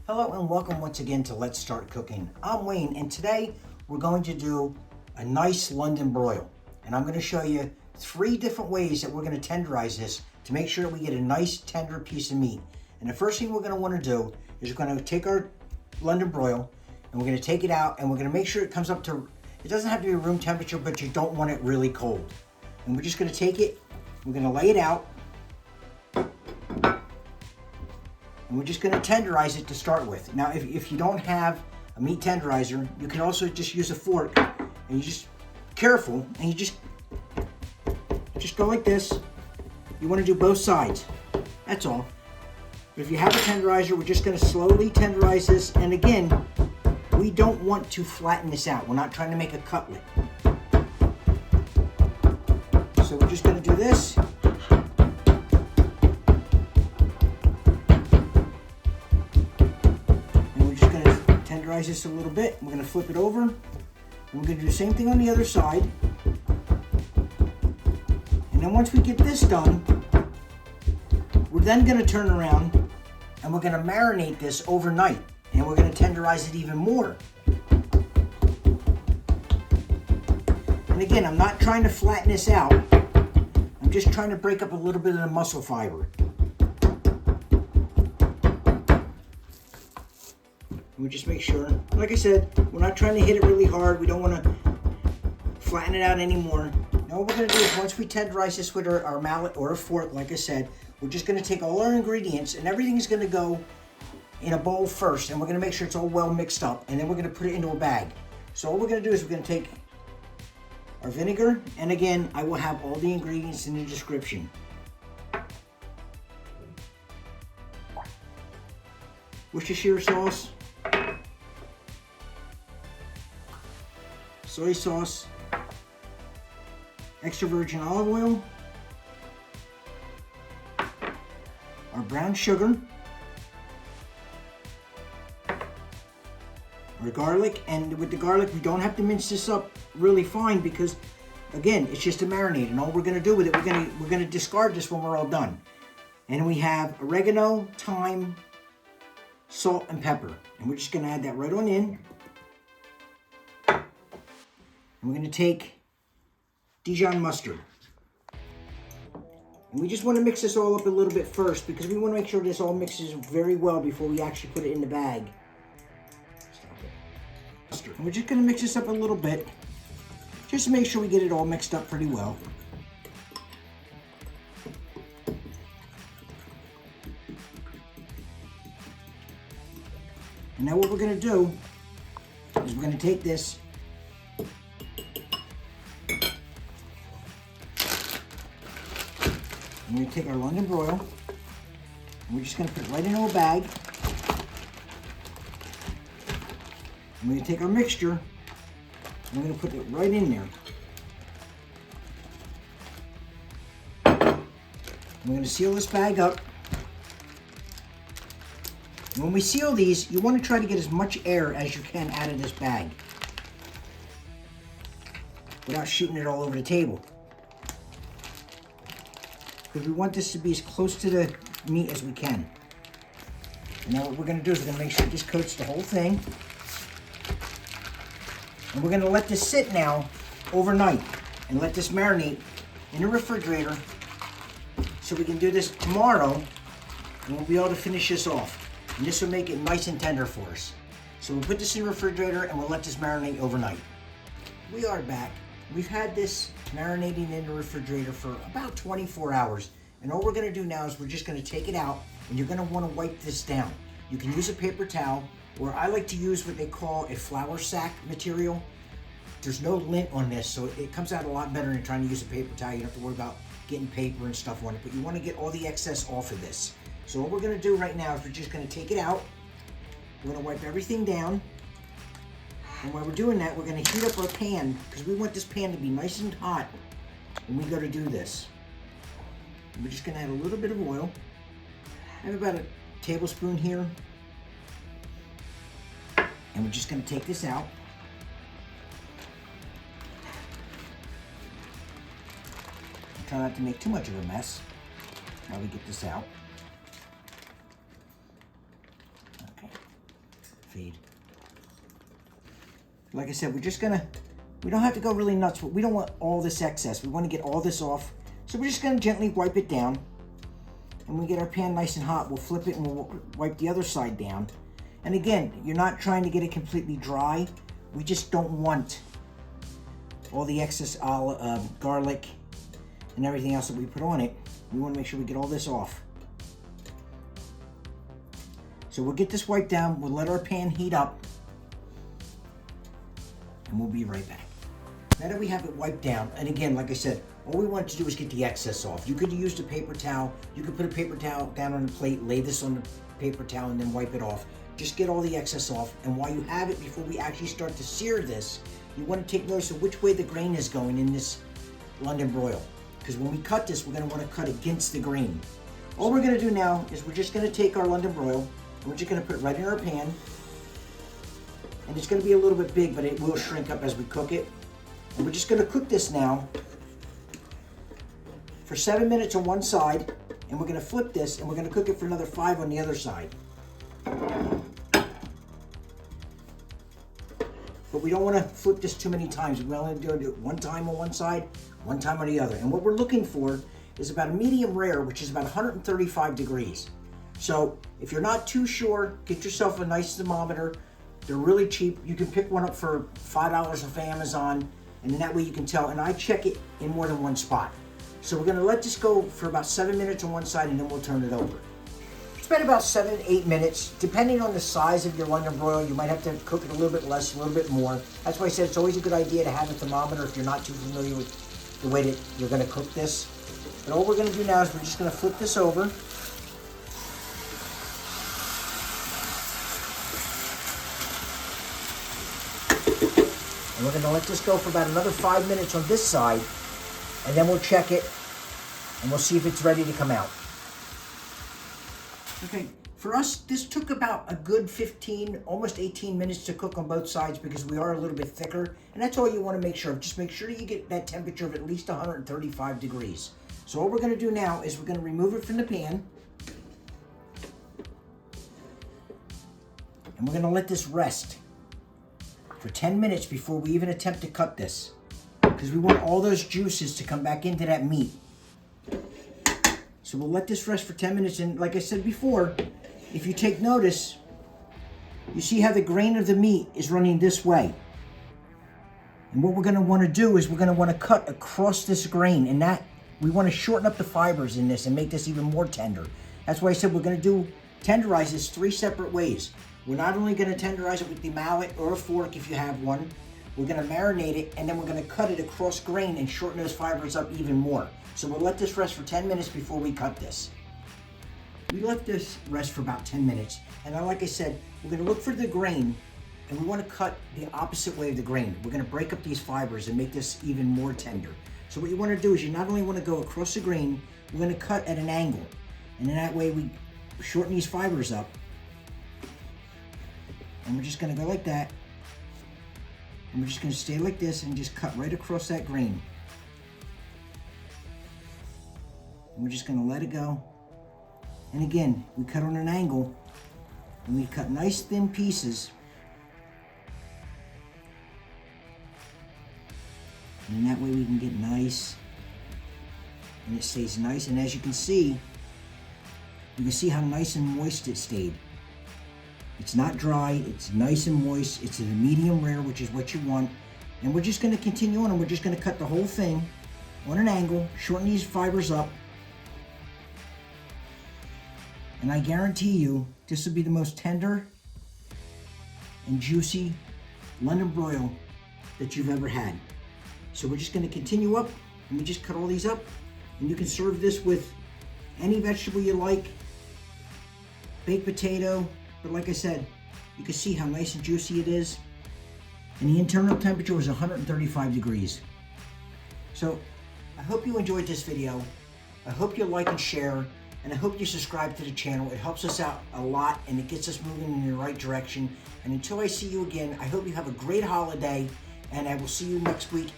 Hello and welcome once again to Let's Start Cooking. I'm Wayne and today we're going to do a nice London broil. And I'm going to show you 3 different ways that we're going to tenderize this to make sure that we get a nice tender piece of meat. And the first thing we're going to want to do is we're going to take our London broil and we're going to take it out and we're going to make sure it comes up to, it doesn't have to be room temperature, but you don't want it really cold. And we're just going to take it, we're going to lay it out, and we're just going to tenderize it to start with. Now, if you don't have a meat tenderizer, you can also just use a fork, and you just, careful, and you just go like this. You want to do both sides, that's all. But if you have a tenderizer, we're just going to slowly tenderize this, and again, we don't want to flatten this out. We're not trying to make a cutlet. So we're just going to do this. Tenderize this a little bit. We're going to flip it over, and we're going to do the same thing on the other side. And then once we get this done, we're then going to turn around and we're going to marinate this overnight, and we're going to tenderize it even more. And again, I'm not trying to flatten this out. I'm just trying to break up a little bit of the muscle fiber. We just make sure, like I said, we're not trying to hit it really hard. We don't want to flatten it out anymore. Now what we're going to do is once we tenderize this with our mallet or a fork, like I said, we're just going to take all our ingredients and everything's going to go in a bowl first, and we're going to make sure it's all well mixed up, and then we're going to put it into a bag. So all we're going to do is we're going to take our vinegar, and again, I will have all the ingredients in the description. Worcestershire sauce, soy sauce, extra virgin olive oil, our brown sugar, our garlic, and with the garlic we don't have to mince this up really fine because again it's just a marinade, and all we're going to do with it, we're going to discard this when we're all done. And we have oregano, thyme, salt, and pepper, and we're just going to add that right on in. And we're going to take Dijon mustard. And we just want to mix this all up a little bit first because we want to make sure this all mixes very well before we actually put it in the bag. And we're just going to mix this up a little bit just to make sure we get it all mixed up pretty well. And now what we're going to do is we're going to take this and we're going to take our London broil and we're just going to put it right into a bag. And we're going to take our mixture and we're going to put it right in there. And we're going to seal this bag up. And when we seal these, you want to try to get as much air as you can out of this bag without shooting it all over the table. Because we want this to be as close to the meat as we can. And now what we're going to do is we're going to make sure this coats the whole thing. And we're going to let this sit now overnight and let this marinate in the refrigerator so we can do this tomorrow and we'll be able to finish this off. And this will make it nice and tender for us. So we'll put this in the refrigerator and we'll let this marinate overnight. We are back. We've had this marinating in the refrigerator for about 24 hours. And all we're going to do now is we're just going to take it out, and you're going to want to wipe this down. You can use a paper towel, or I like to use what they call a flour sack material. There's no lint on this, so it comes out a lot better than trying to use a paper towel. You don't have to worry about getting paper and stuff on it, but you want to get all the excess off of this. So what we're going to do right now is we're just going to take it out. We're going to wipe everything down. And while we're doing that, we're going to heat up our pan because we want this pan to be nice and hot when we go to do this. And we're just going to add a little bit of oil. I have about a tablespoon here. And we're just going to take this out. Try not to make too much of a mess while we get this out. Okay. fade. Like I said, we don't have to go really nuts, but we don't want all this excess. We want to get all this off. So we're just gonna gently wipe it down. And when we get our pan nice and hot, we'll flip it and we'll wipe the other side down. And again, you're not trying to get it completely dry. We just don't want all the excess garlic and everything else that we put on it. We want to make sure we get all this off. So we'll get this wiped down, we'll let our pan heat up, and we'll be right back. Now that we have it wiped down, and again, like I said, all we want to do is get the excess off. You could use a paper towel. You could put a paper towel down on the plate, lay this on the paper towel, and then wipe it off. Just get all the excess off. And while you have it, before we actually start to sear this, you want to take notice of which way the grain is going in this London broil. Because when we cut this, we're going to want to cut against the grain. All we're going to do now is we're just going to take our London broil, and we're just going to put it right in our pan. And it's going to be a little bit big, but it will shrink up as we cook it. And we're just going to cook this now for 7 minutes on one side, and we're going to flip this, and we're going to cook it for another 5 on the other side. But we don't want to flip this too many times. We only do it one time on one side, one time on the other. And what we're looking for is about a medium rare, which is about 135 degrees. So if you're not too sure, get yourself a nice thermometer. They're really cheap. You can pick one up for $5 off Amazon, and then that way you can tell. And I check it in more than one spot. So we're going to let this go for about 7 minutes on one side, and then we'll turn it over. It's been about 7 to 8 minutes. Depending on the size of your London broil, you might have to cook it a little bit less, a little bit more. That's why I said it's always a good idea to have a thermometer if you're not too familiar with the way that you're going to cook this. But all we're going to do now is we're just going to flip this over. And we're going to let this go for about another 5 minutes on this side, and then we'll check it, and we'll see if it's ready to come out. Okay, for us, this took about a good 15, almost 18 minutes to cook on both sides because we are a little bit thicker, and that's all you want to make sure of. Just make sure you get that temperature of at least 135 degrees. So what we're going to do now is we're going to remove it from the pan, and we're going to let this rest for 10 minutes before we even attempt to cut this, because we want all those juices to come back into that meat. So we'll let this rest for 10 minutes, and like I said before, if you take notice, you see how the grain of the meat is running this way. And what we're going to want to do is we're going to want to cut across this grain, and that we want to shorten up the fibers in this and make this even more tender. That's why I said we're going to tenderize this 3 separate ways. We're not only going to tenderize it with the mallet or a fork if you have one, we're going to marinate it, and then we're going to cut it across grain and shorten those fibers up even more. So we'll let this rest for 10 minutes before we cut this. We let this rest for about 10 minutes, and like I said, we're going to look for the grain, and we want to cut the opposite way of the grain. We're going to break up these fibers and make this even more tender. So what you want to do is you not only want to go across the grain, we're going to cut at an angle, and then that way we shorten these fibers up, and we're just going to go like that, and we're just going to stay like this and just cut right across that grain. And we're just going to let it go. And again, we cut on an angle, and we cut nice thin pieces. And that way we can get nice, and it stays nice. And as you can see how nice and moist it stayed. It's not dry, it's nice and moist. It's a medium rare, which is what you want. And we're just going to continue on, and we're just going to cut the whole thing on an angle, shorten these fibers up. And I guarantee you, this will be the most tender and juicy London broil that you've ever had. So we're just going to continue up, and we just cut all these up, and you can serve this with any vegetable you like, baked potato, but like I said, you can see how nice and juicy it is, and the internal temperature was 135 degrees. So I hope you enjoyed this video. I hope you like and share, and I hope you subscribe to the channel. It helps us out a lot, and it gets us moving in the right direction. And until I see you again, I hope you have a great holiday, and I will see you next week.